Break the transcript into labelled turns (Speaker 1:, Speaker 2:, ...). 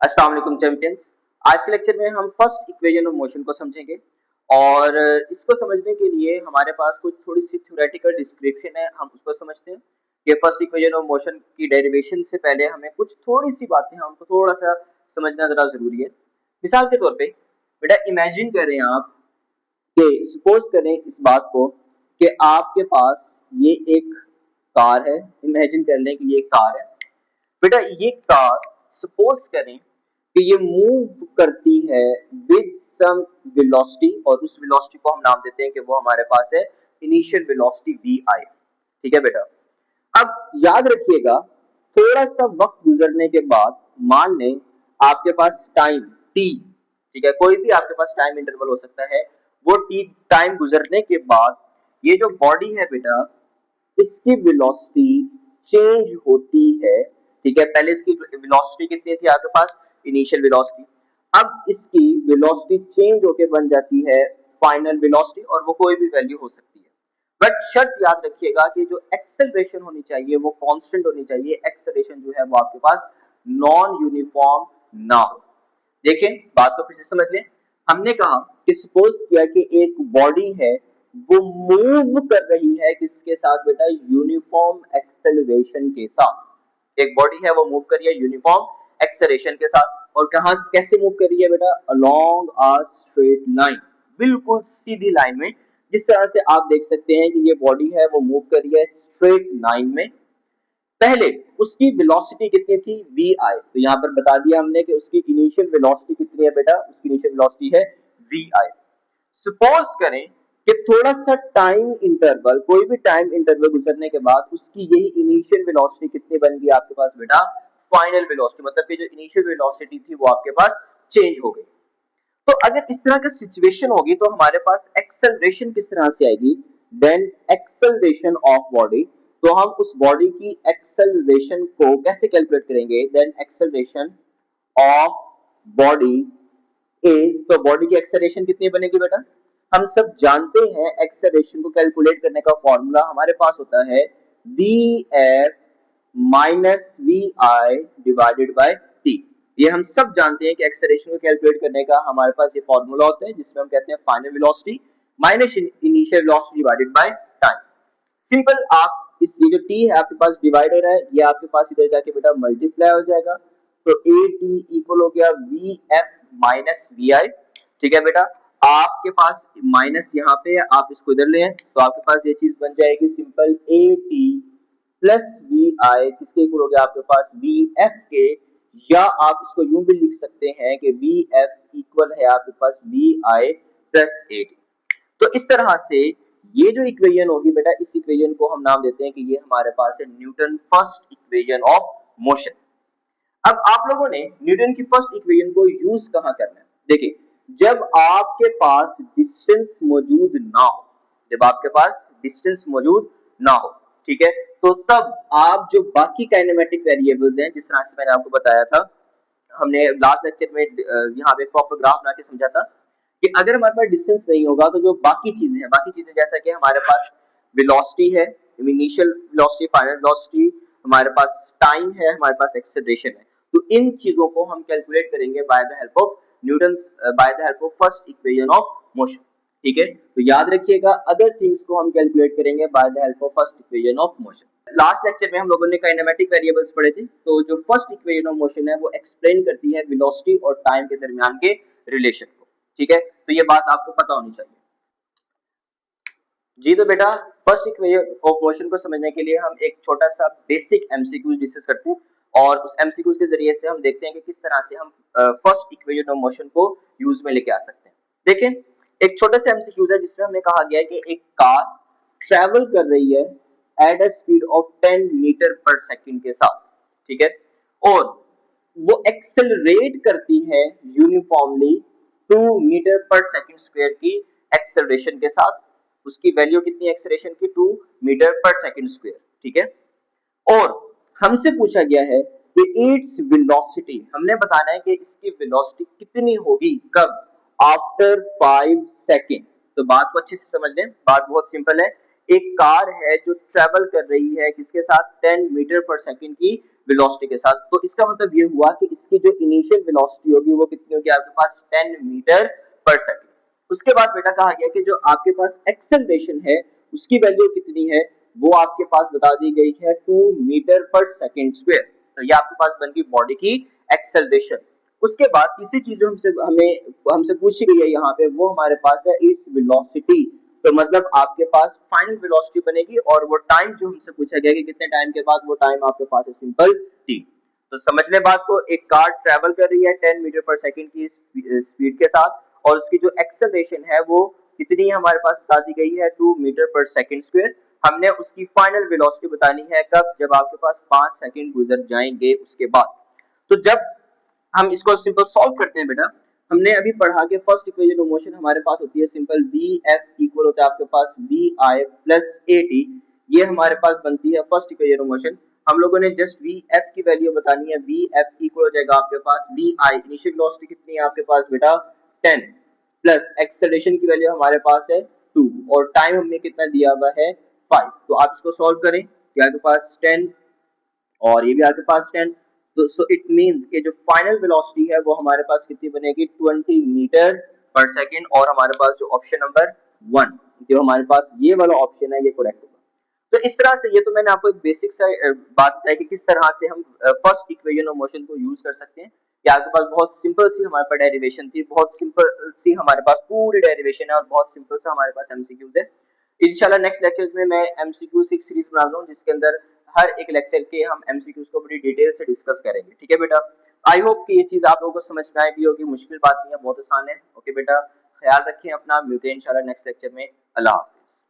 Speaker 1: अस्सलाम वालेकुम चैंपियंस। आज के लेक्चर में हम फर्स्ट इक्वेशन ऑफ मोशन को समझेंगे और इसको समझने के लिए हमारे पास कुछ थोड़ी सी थ्योरेटिकल डिस्क्रिप्शन है, हम उसको समझते हैं कि फर्स्ट इक्वेशन ऑफ मोशन की डेरिवेशन से पहले हमें कुछ थोड़ी सी बातें हमको थोड़ा सा समझना ज़रा ज़रूरी है। मिसाल के तौर पे बेटा इमेजिन करें आप कि सपोज करें इस बात को कि आपके पास ये एक कार है। इमेजिन कर लें कि ये एक कार है। बेटा ये कार सपोज करें कि ये मूव करती है विद सम वेलोसिटी और उस वेलोसिटी को हम नाम देते हैं कि वो हमारे पास है इनिशियल वेलोसिटी वी आई। ठीक है बेटा, अब याद रखिएगा थोड़ा सा वक्त गुजरने के बाद मान लें आपके पास टाइम टी, ठीक है, कोई भी आपके पास टाइम इंटरवल हो सकता है, वो टी टाइम गुजरने के बाद ये जो बॉडी है बेटा इसकी वेलोसिटी चेंज होती है। ठीक है, पहले इसकी वेलोसिटी कितनी थी आपके पास, इनिशियल वेलोसिटी। अब इसकी वेलोसिटी चेंज होके बन जाती है फाइनल वेलोसिटी और वो कोई भी वैल्यू हो सकती है। बट शर्त याद रखिएगा कि जो एक्सेलरेशन होनी चाहिए वो कांस्टेंट होनी चाहिए। एक्सेलरेशन जो है वो आपके पास नॉन यूनिफॉर्म ना हो। देखें बात को फिर से समझ लें। हमने कहा कि सपोज किया कि एक बॉडी है वो मूव कर रही है किसके साथ बेटा, यूनिफॉर्म एक्सेलरेशन के साथ। एक बॉडी है वो मूव कर रही है यूनिफॉर्म एक्सेलरेशन के साथ और कहां कैसे मूव कर रही है बेटा, अलोंग अ स्ट्रेट लाइन, बिल्कुल सीधी लाइन में। जिस तरह से आप देख सकते हैं कि ये बॉडी है वो मूव कर रही है स्ट्रेट लाइन में। पहले उसकी वेलोसिटी कितनी थी, वी आई, तो यहां पर बता दिया हमने कि उसकी इनिशियल वेलोसिटी कितनी है बेटा, उसकी इनिशियल वेलोसिटी है वी आई। सपोज करें कि थोड़ा सा टाइम इंटरवल, कोई भी टाइम इंटरवल गुजरने के बाद उसकी यही इनिशियल वेलोसिटी कितनी बन गई आपके पास बेटा, फाइनल वेलोसिटी, मतलब कि जो इनिशियल वेलोसिटी थी वो आपके पास चेंज हो गई। तो अगर इस तरह की सिचुएशन होगी तो हमारे पास एक्सेलरेशन किस तरह से आएगी, देन एक्सेलरेशन ऑफ बॉडी, तो हम उस बॉडी की एक्सेलरेशन को कैसे कैलकुलेट करेंगे, then acceleration of body is, तो बॉडी की एक्सेलरेशन कितनी बनेगी बेटा, हम सब जानते हैं एक्सेलरेशन को कैलकुलेट करने का फॉर्मूला हमारे पास होता है v f minus v i divided by t. ये हम सब जानते हैं कि एक्सेलरेशन को कैलकुलेट करने का हमारे पास ये फॉर्मूला होता है जिसमें हम कहते हैं final velocity minus initial velocity divided by time. Simple, आप इस ये जो टी है आपके पास डिवाइड हो रहा है, ये आपके पास इधर जाके बेटा मल्टीप्लाई हो जाएगा, तो ए टी इक्वल हो गया वी एफ माइनस वी आई। ठीक है बेटा, आपके पास माइनस यहाँ पे है, आप इसको इधर ले तो आपके पास ये चीज बन जाएगी simple A T plus V I, किसके इक्वल हो गया आपके पास वी एफ के, या आप इसको यूं भी लिख सकते हैं कि वी एफ इक्वल है आपके पास V I plus A T. तो इस तरह से ये जो इक्वेशन होगी बेटा, इस इक्वेशन को हम नाम देते हैं कि ये हमारे पास है Newton first equation of motion. अब आप लोगों ने न्यूटन की फर्स्ट इक्वेशन को यूज कहां करना है, देखिए जब आपके पास डिस्टेंस मौजूद ना हो, जब आपके पास डिस्टेंस मौजूद ना हो, ठीक है, तो तब आप जो बाकी काइनेमेटिक वेरिएबल्स हैं, जिस तरह से मैंने आपको बताया था, हमने लास्ट लेक्चर में यहाँ पे प्रॉपर ग्राफ बना के समझा था कि अगर हमारे पास डिस्टेंस नहीं होगा तो जो बाकी चीजें हैं, बाकी चीजें जैसा कि हमारे पास वेलोसिटी है, इनिशियल वेलोसिटी, फाइनल वेलोसिटी, हमारे पास टाइम है, हमारे पास एक्सेलरेशन है, तो इन चीजों को हम कैलकुलेट करेंगे by the help of Newton, by the help of first equation of motion. ठीक है, तो याद रखिएगा अदर थिंग्स को हम कैलकुलेट करेंगे by the help of first equation of motion. Last lecture में हम लोगों ने काइनेमेटिक वेरिएबल्स पढ़े थे, तो जो फर्स्ट इक्वेशन ऑफ मोशन है वो एक्सप्लेन करती है वेलोसिटी और टाइम के दरमियान के रिलेशन को। ठीक है, तो ये बात आपको पता होनी चाहिए जी। तो बेटा फर्स्ट इक्वेशन ऑफ मोशन को समझने के लिए हम एक छोटा सा बेसिक एमसीक्यू डिस्कस करते हैं और उस एमसीक्यू के जरिए से हम देखते हैं कि किस तरह से हम फर्स्ट इक्वेशन ऑफ मोशन को यूज में लेके आ सकते हैं। देखें एक छोटा सा एमसीक्यू है जिसमें हमें कहा गया है कि एक कार ट्रेवल कर रही है at a speed of 10 metre per second के साथ, ठीक है, और वो एक्सेलरेट करती है uniformly 2 metre per second square की एक्सेलरेशन के साथ। उसकी वैल्यू कितनी एक्सेलरेशन की, 2 मीटर पर सेकंड स्क्वायर, ठीक है। और हमसे पूछा गया है कि इट्स वेलोसिटी, हमने बताना है कि इसकी वेलोसिटी कितनी होगी, कब, आफ्टर 5 सेकंड। तो बात को अच्छे से समझ लें, बात बहुत सिंपल है। एक कार है जो ट्रेवल कर रही है किसके साथ, 10 मीटर पर सेकंड की वेलोसिटी के साथ। तो इसका मतलब ये हुआ कि इसकी जो इनिशियल वेलोसिटी होगी वो कितनी होगी आपके पास 10 मीटर पर सेकंड। उसके बाद बेटा कहा गया कि जो आपके पास एक्सेलरेशन है उसकी वैल्यू कितनी है, वो आपके पास बता दी गई है 2 मीटर पर सेकंड स्क्वायर। तो ये आपके पास बन गई बॉडी की एक्सेलरेशन। उसके बाद तीसरी चीज जो हमसे पूछी गई है यहाँ पे वो हमारे पास है इट्स वेलोसिटी। तो मतलब आपके पास फाइनल वेलोसिटी बनेगी और वो टाइम जो हमसे पूछा गया कि कितने टाइम के बाद, वो टाइम आपके पास है सिंपल टी। तो समझ ले बात को, एक कार ट्रेवल कर रही है 10 मीटर पर सेकंड की स्पीड के साथ और उसकी जो एक्सेलरेशन है वो कितनी हमारे पास बता दी गई है 2 मीटर पर सेकंड स्क्वायर। हमने उसकी फाइनल वेलोसिटी बतानी है कब, जब आपके पास 5 सेकंड गुजर जाएंगे उसके बाद। तो जब हम इसको सिंपल सॉल्व करते हैं बेटा, हमने अभी पढ़ा कि फर्स्ट इक्वेशन ऑफ मोशन हमारे पास होती है सिंपल बी एफ इक्वल होता है आपके पास B I plus A T. ये हमारे पास बनती है फर्स्ट इक्वेशन ऑफ मोशन। हम लोगों ने जस्ट वी एफ की वैल्यू बतानी है, वी एफ इक्वल हो जाएगा आपके पास बी आई, इनिशियल वेलोसिटी कितनी है आपके पास बेटा 10, प्लस एक्सेलरेशन की वैल्यू हमारे पास है 2 और टाइम हमने कितना दिया हुआ है 5। तो आप इसको सॉल्व करें, ये आपके पास 10 और ये भी आपके पास 10। तो सो इट मींस कि जो फाइनल वेलोसिटी है वो हमारे पास कितनी बनेगी 20 मीटर पर सेकंड। और हमारे पास जो ऑप्शन नंबर 1, जो हमारे पास ये वाला ऑप्शन है, ये करेक्ट होगा। तो इस तरह से ये तो मैंने आपको एक बेसिक सा बात बताई कि किस तरह से हम फर्स्ट इक्वेशन ऑफ मोशन को यूज कर सकते हैं। या आपके पास बहुत सिंपल सी हमारे पास डेरिवेशन थी, बहुत सिंपल सी हमारे पास पूरी डेरिवेशन है और बहुत सिंपल सा हमारे पास एमसीक्यूज है। इंशाल्लाह नेक्स्ट लेक्चर्स में मैं एमसीक्यू 6 सीरीज बना रहा हूं जिसके अंदर हर एक लेक्चर के हम एमसीक्यूज को बड़ी डिटेल से डिस्कस करेंगे। ठीक है बेटा, आई होप कि ये चीज आप लोगों को समझ में आएगी होगी, मुश्किल बात नहीं है, बहुत आसान है। ओके बेटा, ख्याल रखें अपना, मिलते हैं इंशाल्लाह नेक्स्ट लेक्चर में। अल्लाह हाफिज।